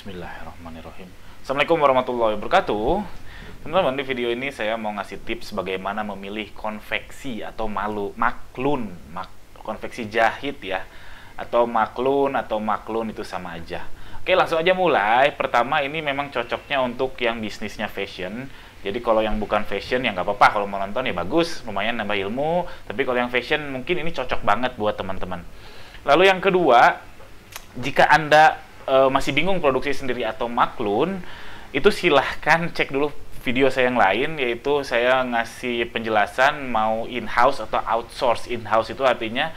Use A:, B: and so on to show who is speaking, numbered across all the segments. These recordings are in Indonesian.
A: Bismillahirrahmanirrahim. Assalamualaikum warahmatullahi wabarakatuh. Teman-teman, di video ini saya mau ngasih tips bagaimana memilih konveksi atau maklun, konveksi jahit ya, atau maklun itu sama aja. Oke, langsung aja mulai. Pertama, ini memang cocoknya untuk yang bisnisnya fashion. Jadi kalau yang bukan fashion ya nggak apa-apa, kalau mau nonton ya bagus, lumayan nambah ilmu. Tapi kalau yang fashion mungkin ini cocok banget buat teman-teman. Lalu yang kedua, jika Anda masih bingung produksi sendiri atau maklun, itu silahkan cek dulu video saya yang lain, yaitu saya ngasih penjelasan mau in-house atau outsource. In-house itu artinya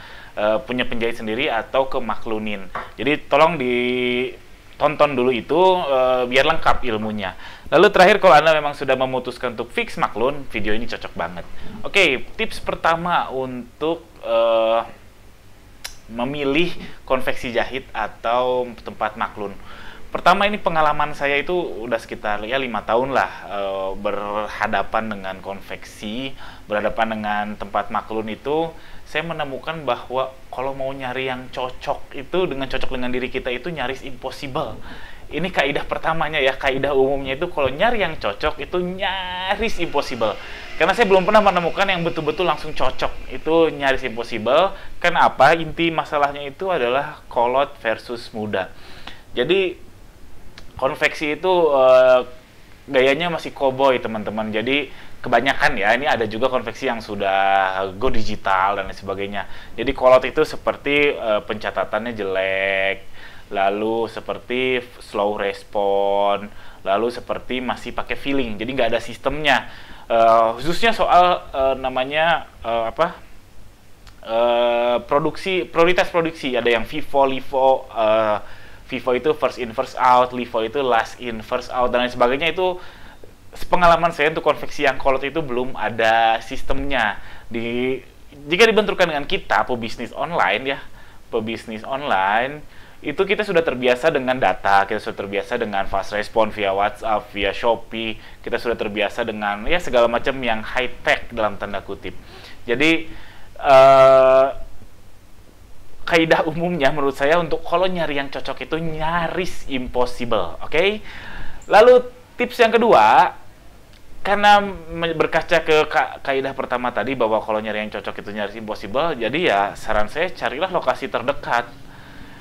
A: punya penjahit sendiri atau ke maklunin. Jadi tolong ditonton dulu itu biar lengkap ilmunya. Lalu terakhir, kalau Anda memang sudah memutuskan untuk fix maklun, video ini cocok banget. Oke, tips pertama untuk memilih konveksi jahit atau tempat maklun. Pertama, ini pengalaman saya itu udah sekitar ya 5 tahun lah berhadapan dengan konveksi, berhadapan dengan tempat maklun itu. Saya menemukan bahwa kalau mau nyari yang cocok dengan diri kita itu nyaris impossible. Ini kaidah pertamanya ya, kaidah umumnya itu kalau nyari yang cocok itu nyaris impossible. Karena saya belum pernah menemukan yang betul-betul langsung cocok. Itu nyaris impossible. Kenapa? Inti masalahnya itu adalah kolot versus muda. Jadi konveksi itu gayanya masih cowboy, teman-teman. Jadi kebanyakan ya, ini ada juga konveksi yang sudah go digital dan lain sebagainya. Jadi kolot itu seperti pencatatannya jelek, lalu seperti slow respon, lalu seperti masih pakai feeling, jadi nggak ada sistemnya. Khususnya soal prioritas produksi, ada yang FIFO, LIFO. FIFO itu first in first out, LIFO itu last in first out, dan lain sebagainya. Itu pengalaman saya untuk konveksi yang kolot itu belum ada sistemnya. Jika dibenturkan dengan kita pebisnis online ya, pebisnis online itu kita sudah terbiasa dengan data, kita sudah terbiasa dengan fast respon via WhatsApp, via Shopee, kita sudah terbiasa dengan ya segala macam yang high tech dalam tanda kutip. Jadi kaidah umumnya menurut saya untuk kalau nyari yang cocok itu nyaris impossible, oke? Lalu tips yang kedua, karena berkaca ke kaidah pertama tadi bahwa kalau nyari yang cocok itu nyaris impossible, jadi ya saran saya carilah lokasi terdekat.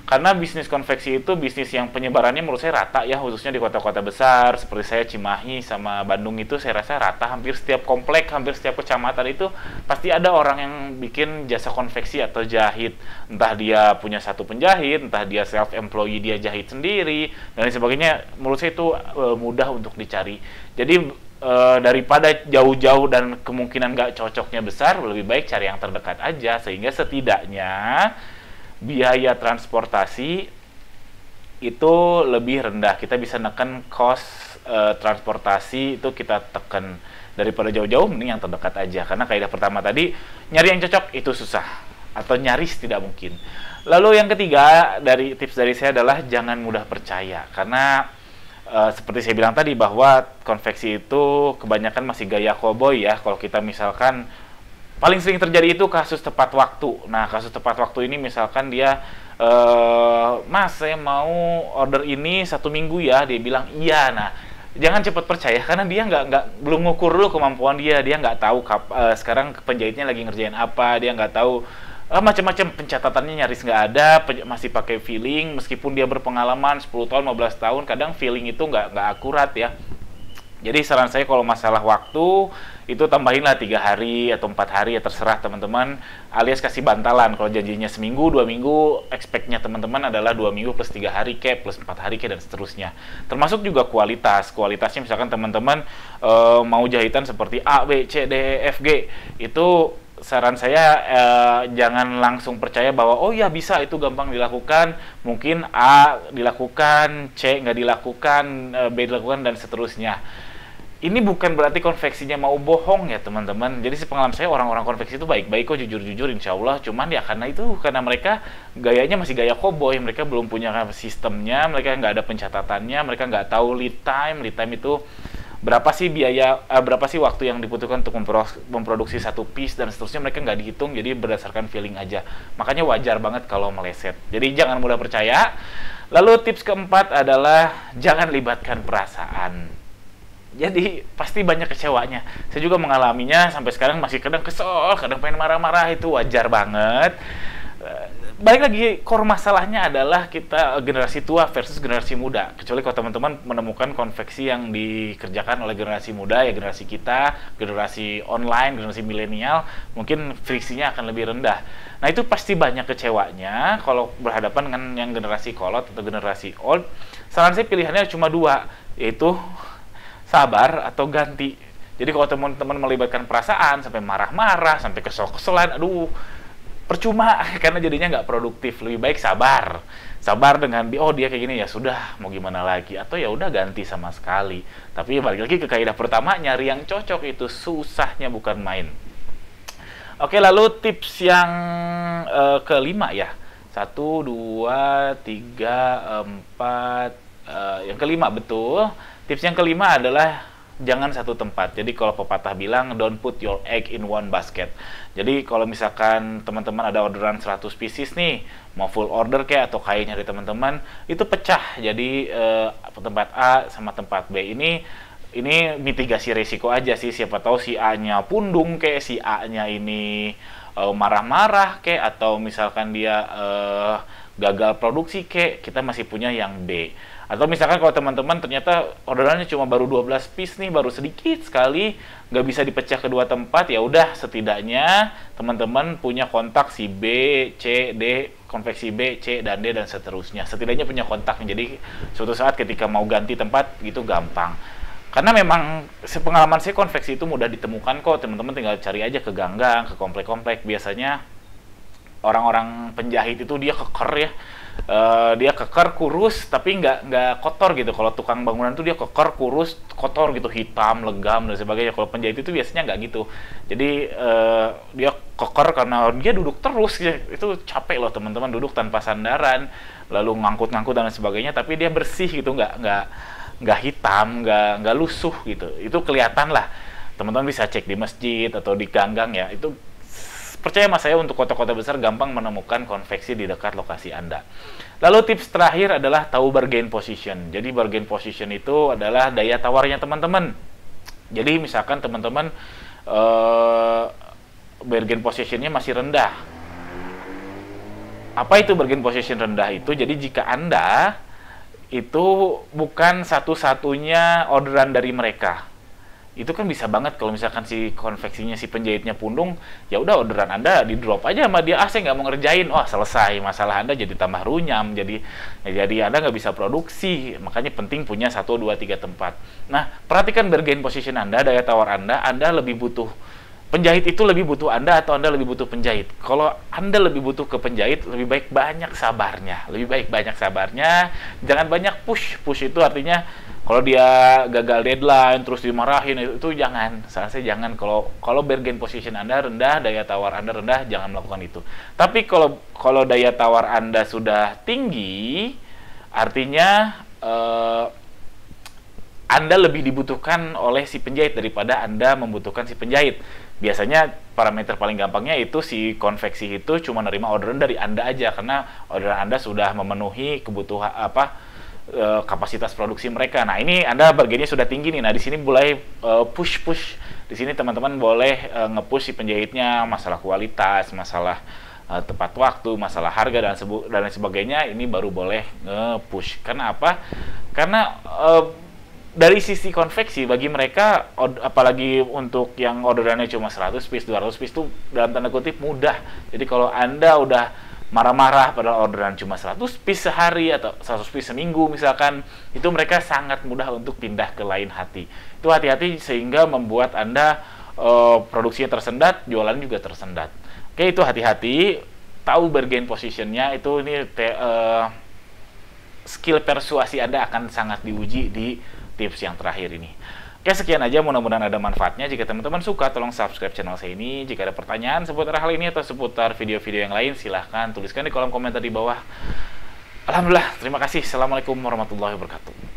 A: Karena bisnis konveksi itu bisnis yang penyebarannya menurut saya rata ya, khususnya di kota-kota besar seperti saya Cimahi sama Bandung itu saya rasa rata. Hampir setiap komplek, hampir setiap kecamatan itu pasti ada orang yang bikin jasa konveksi atau jahit. Entah dia punya satu penjahit, entah dia self-employee, dia jahit sendiri dan lain sebagainya. Menurut saya itu mudah untuk dicari. Jadi daripada jauh-jauh dan kemungkinan nggak cocoknya besar, lebih baik cari yang terdekat aja, sehingga setidaknya biaya transportasi itu lebih rendah. Kita bisa neken cost transportasi itu kita tekan. Daripada jauh-jauh, mending yang terdekat aja. Karena kaidah pertama tadi, nyari yang cocok itu susah atau nyaris tidak mungkin. Lalu yang ketiga, tips dari saya adalah jangan mudah percaya. Karena seperti saya bilang tadi bahwa konveksi itu kebanyakan masih gaya cowboy ya. Kalau kita misalkan paling sering terjadi itu kasus tepat waktu. Nah, kasus tepat waktu ini misalkan dia, Mas, saya mau order ini 1 minggu ya. Dia bilang iya. Nah, jangan cepat percaya karena dia belum ngukur dulu kemampuan dia. Dia nggak tahu sekarang penjahitnya lagi ngerjain apa. Dia nggak tahu macam-macam, pencatatannya nyaris nggak ada. Masih pakai feeling meskipun dia berpengalaman 10 tahun, 15 tahun. Kadang feeling itu nggak akurat ya. Jadi saran saya kalau masalah waktu itu tambahinlah 3 hari atau 4 hari ya, terserah teman-teman, alias kasih bantalan. Kalau janjinya seminggu, 2 minggu, expect-nya teman-teman adalah 2 minggu plus 3 hari ke, plus 4 hari ke, dan seterusnya. Termasuk juga kualitasnya, misalkan teman-teman mau jahitan seperti A, B, C, D, E, F, G, itu saran saya jangan langsung percaya bahwa oh ya bisa, itu gampang dilakukan. Mungkin A dilakukan, C nggak dilakukan, B dilakukan, dan seterusnya. Ini bukan berarti konveksinya mau bohong ya teman-teman. Jadi sepengalaman saya, orang-orang konveksi itu baik-baik kok, jujur-jujur insya Allah. Cuman ya karena mereka gayanya masih gaya cowboy, mereka belum punya sistemnya, mereka nggak ada pencatatannya, mereka nggak tahu lead time itu berapa sih waktu yang dibutuhkan untuk memproduksi satu piece dan seterusnya. Mereka nggak dihitung, jadi berdasarkan feeling aja. Makanya wajar banget kalau meleset. Jadi jangan mudah percaya. Lalu tips keempat adalah jangan libatkan perasaan. Jadi pasti banyak kecewanya. Saya juga mengalaminya sampai sekarang, masih kadang kesel, kadang pengen marah-marah, itu wajar banget. Balik lagi, core masalahnya adalah kita generasi tua versus generasi muda. Kecuali kalau teman-teman menemukan konveksi yang dikerjakan oleh generasi muda, ya generasi kita, generasi online, generasi milenial, mungkin friksinya akan lebih rendah. Nah itu pasti banyak kecewanya kalau berhadapan dengan yang generasi kolot atau generasi old. Saran saya pilihannya cuma dua, yaitu sabar atau ganti. Jadi kalau teman-teman melibatkan perasaan sampai marah-marah, sampai kesel-keselan, aduh, percuma, karena jadinya nggak produktif. Lebih baik sabar dengan dia kayak gini, ya sudah, mau gimana lagi, atau ya udah ganti sama sekali. Tapi balik lagi ke kaidah pertama, nyari yang cocok itu susahnya bukan main. Oke, lalu tips yang kelima ya, 1, 2, 3, 4, yang kelima, betul. Tips yang kelima adalah jangan satu tempat. Jadi kalau pepatah bilang, don't put your egg in one basket. Jadi kalau misalkan teman-teman ada orderan 100 pieces nih, mau full order kayak atau kayaknya dari teman-teman, itu pecah. Jadi tempat A sama tempat B ini mitigasi resiko aja sih. Siapa tahu si A-nya pundung kayak, si A-nya ini marah-marah kayak, atau misalkan dia gagal produksi kayak, kita masih punya yang B. Atau misalkan kalau teman-teman ternyata orderannya cuma baru 12 piece nih, baru sedikit sekali, nggak bisa dipecah ke dua tempat, ya udah setidaknya teman-teman punya kontak si B, C, D, konveksi B, C, dan D, dan seterusnya. Setidaknya punya kontaknya, jadi suatu saat ketika mau ganti tempat gitu gampang. Karena memang sepengalaman saya, konveksi itu mudah ditemukan kok, teman-teman tinggal cari aja ke ganggang, ke komplek-komplek. Biasanya orang-orang penjahit itu dia keker ya, dia keker kurus tapi nggak kotor gitu. Kalau tukang bangunan itu dia keker kurus kotor gitu, hitam legam dan sebagainya. Kalau penjahit itu biasanya nggak gitu. Jadi dia keker karena dia duduk terus ya. Itu capek loh teman-teman, duduk tanpa sandaran lalu ngangkut-ngangkut dan sebagainya, tapi dia bersih gitu, nggak hitam, nggak lusuh gitu. Itu kelihatan lah, teman-teman bisa cek di masjid atau di ganggang ya. Itu percaya mas saya, untuk kota-kota besar gampang menemukan konveksi di dekat lokasi Anda. Lalu tips terakhir adalah tahu bargain position. Jadi bargain position itu adalah daya tawarnya teman-teman. Jadi misalkan teman-teman bargain positionnya masih rendah. Apa itu bargain position rendah itu? Jadi jika Anda itu bukan satu-satunya orderan dari mereka, itu kan bisa banget kalau misalkan si konveksinya, si penjahitnya pundung, ya udah orderan Anda di drop aja sama dia, saya nggak mau ngerjain, selesai masalah Anda, jadi tambah runyam, jadi Anda nggak bisa produksi. Makanya penting punya 1, 2, 3 tempat. Nah, perhatikan bargain position Anda, daya tawar Anda lebih butuh penjahit itu lebih butuh Anda atau Anda lebih butuh penjahit? Kalau Anda lebih butuh ke penjahit, lebih baik banyak sabarnya. Jangan banyak push. Push itu artinya kalau dia gagal deadline terus dimarahin, itu jangan. Saya jangan. Kalau bargain position Anda rendah, daya tawar Anda rendah, jangan melakukan itu. Tapi kalau daya tawar Anda sudah tinggi, artinya Anda lebih dibutuhkan oleh si penjahit daripada Anda membutuhkan si penjahit. Biasanya parameter paling gampangnya itu si konveksi itu cuma nerima orderan dari Anda aja, karena orderan Anda sudah memenuhi kebutuhan kapasitas produksi mereka. Nah, ini Anda bargainnya sudah tinggi nih. Nah, di sini mulai push. Di sini teman-teman boleh nge-push si penjahitnya, masalah kualitas, masalah tepat waktu, masalah harga dan lain sebagainya, ini baru boleh nge-push. Karena apa? Karena dari sisi konveksi, bagi mereka, apalagi untuk yang orderannya cuma 100 piece, 200 piece itu dalam tanda kutip mudah. Jadi kalau Anda udah marah-marah padahal orderan cuma 100 piece sehari atau 100 piece seminggu misalkan, itu mereka sangat mudah untuk pindah ke lain hati. Itu hati-hati sehingga membuat Anda produksinya tersendat, jualan juga tersendat. Oke, itu hati-hati. Tahu bargain positionnya, itu ini skill persuasi Anda akan sangat diuji di tips yang terakhir ini. Oke, sekian aja, mudah-mudahan ada manfaatnya. Jika teman-teman suka, tolong subscribe channel saya ini. Jika ada pertanyaan seputar hal ini atau seputar video-video yang lain, silahkan tuliskan di kolom komentar di bawah. Alhamdulillah, terima kasih. Assalamualaikum warahmatullahi wabarakatuh.